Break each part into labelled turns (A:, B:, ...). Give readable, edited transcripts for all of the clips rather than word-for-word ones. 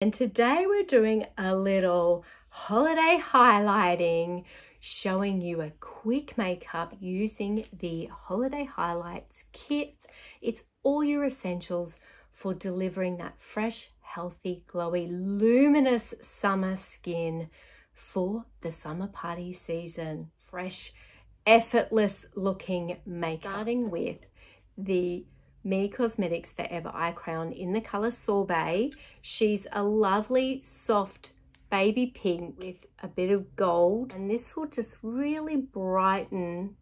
A: And today we're doing a little holiday highlighting, showing you a quick makeup using the Holiday Highlights kit. It's all your essentials for delivering that fresh, healthy, glowy, luminous summer skin for the summer party season. Fresh, effortless looking makeup. Starting with the Me Cosmetics Forever Eye Crayon in the color Sorbet. She's a lovely, soft baby pink with a bit of gold. And this will just really brighten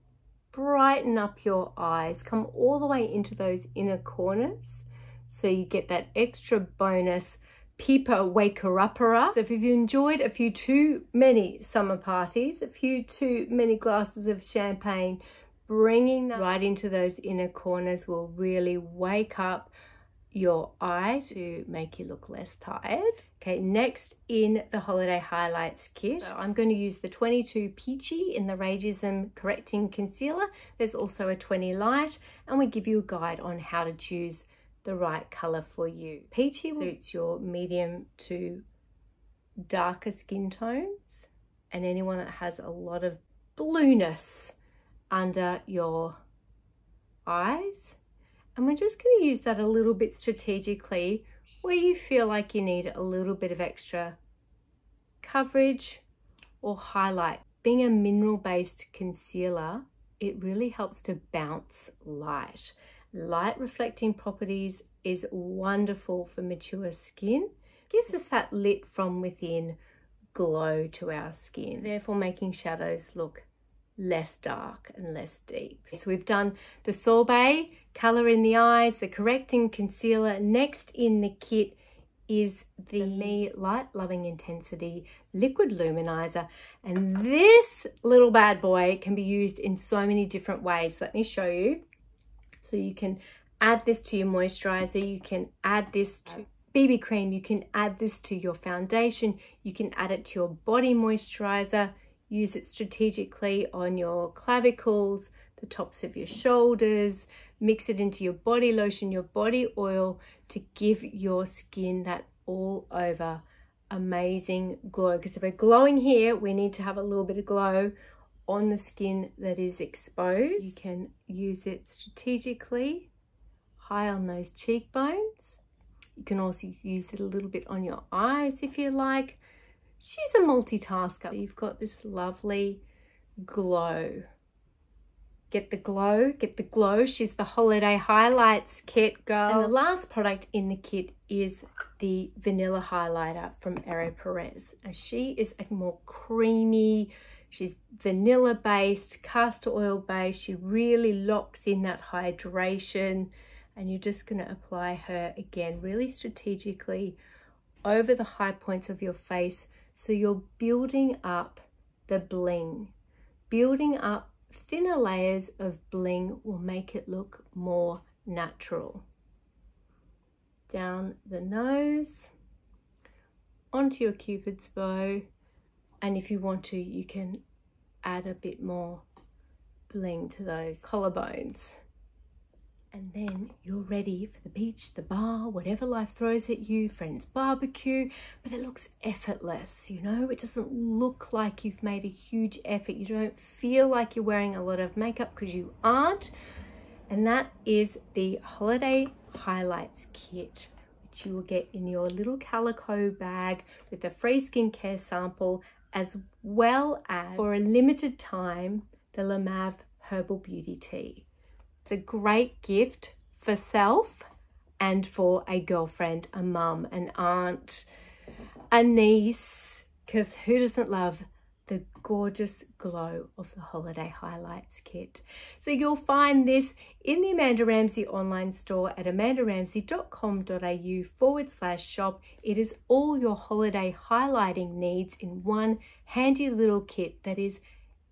A: up your eyes. Come all the way into those inner corners. So you get that extra bonus peeper waker-upper. So if you've enjoyed a few too many summer parties, a few too many glasses of champagne, bringing that right into those inner corners will really wake up your eye to make you look less tired. Okay, next in the Holiday Highlights kit, so I'm going to use the 22 Peachy in the Rageism Correcting Concealer. There's also a 20 Light, and we give you a guide on how to choose the right color for you. Peachy suits your medium to darker skin tones and anyone that has a lot of blueness under your eyes. And we're just going to use that a little bit strategically where you feel like you need a little bit of extra coverage or highlight. Being a mineral-based concealer, it really helps to bounce light. Light reflecting properties is wonderful for mature skin. Gives us that lit from within glow to our skin, therefore making shadows look less dark and less deep. So we've done the Sorbet, color in the eyes, the correcting concealer. Next in the kit is the Me Light Loving Intensity Liquid Luminizer. And this little bad boy can be used in so many different ways. Let me show you. So you can add this to your moisturizer, you can add this to BB cream, you can add this to your foundation, you can add it to your body moisturizer. Use it strategically on your clavicles, the tops of your shoulders, mix it into your body lotion, your body oil to give your skin that all over amazing glow. Because if we're glowing here, we need to have a little bit of glow on the skin that is exposed. You can use it strategically, high on those cheekbones. You can also use it a little bit on your eyes if you like. She's a multitasker. So you've got this lovely glow. Get the glow, get the glow. She's the Holiday Highlights kit, girl. And the last product in the kit is the Vanilla Highlighter from Perez. And she is a more creamy, she's vanilla based, castor oil based. She really locks in that hydration. And you're just going to apply her again really strategically over the high points of your face. So you're building up the bling. Building up thinner layers of bling will make it look more natural. Down the nose, onto your Cupid's bow, and if you want to, you can add a bit more bling to those collarbones. And then you're ready for the beach, the bar, whatever life throws at you, friends barbecue, but it looks effortless, you know? It doesn't look like you've made a huge effort. You don't feel like you're wearing a lot of makeup because you aren't. And that is the Holiday Highlights kit, which you will get in your little calico bag with a free skincare sample, as well as, for a limited time, the La Mauve Herbal Beauty Tea. It's a great gift for self and for a girlfriend, a mum, an aunt, a niece, because who doesn't love the gorgeous glow of the Holiday Highlights kit? So you'll find this in the Amanda Ramsay online store at amandaramsay.com.au/shop. It is all your holiday highlighting needs in one handy little kit that is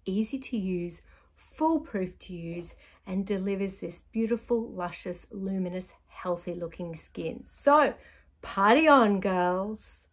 A: easy to use, foolproof to use, and delivers this beautiful, luscious, luminous, healthy looking skin. So party on, girls.